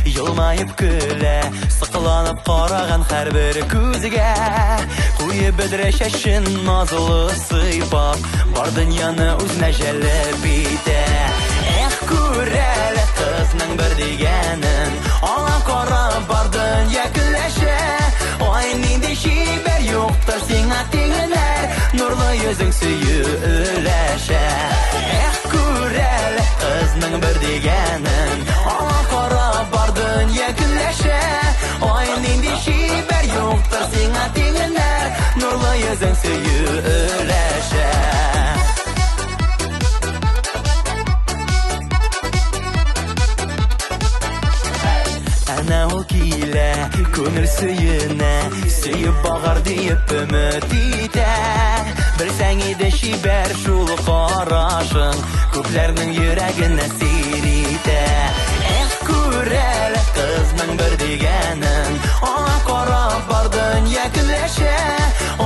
Yılmayıp güle, sıkılanıp qarağan hər bir күзге Kuyub ödreşəşin nazılı sıйpap Бар dünyanı özünə jəlib ite Күрәлі qızның bir degənin Ala qara бар dünya külləşə Ay nindi şiber yoxdur sena teğilər Nurlu yüzün söyüləşə Күрәлі qızның bir degənin Ala qara бар dünya külləşə Ay nindi şiber yoxdur sena teğilər Nurlu yüzün söyüləşə Ol kile, көңіл сүйіне Сүйіп бағар дейіп үміт ите Білсәң еді шибер шул қарашың Көплердің жүрегіне сирите Күрәлі қызның бір дегенін Ала қарап бар дүния күләшә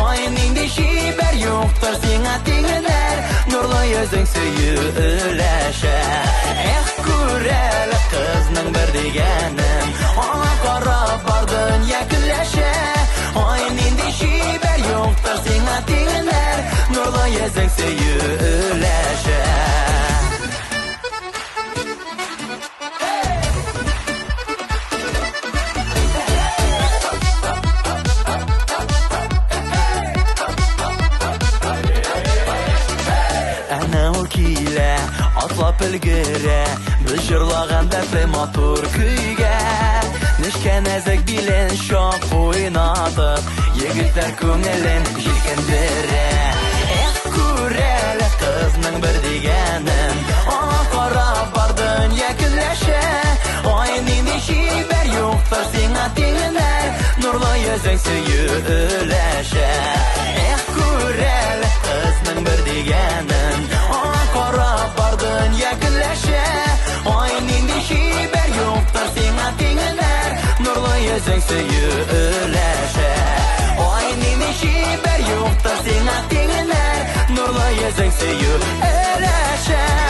Ай нинди шибер жоқтыр сеңа теңілер Нұрлы yüzің сөйіләшә Күрәлі қызның бір дегенін Ала qarab бар dünya külləşə Ay nindi şiber yoxdur sena teğilər Nurlu yüzün söyüləşə Әнә ул килә, атлап өлгерә Біз жырлағанда матур көйгә Нешкә нәзік билен шоқ ойнатып Егіттер көңілін желкендірә Күрәлі қызның бір дегенін Ала қарап бар дүния күләшә Ай нинди шибер жоқтыр сена теғілер Нұрлы yüzің сөйіләшә Күрәлі қызның бір дегенін Ала қарап бар дүния күләшә Ай нинди шибер жоқтыр сена теғілер Nurlu yüzün söyüləşə Ay nini şiber yoxdur sena teğilər Nurlu yüzün söyüləşə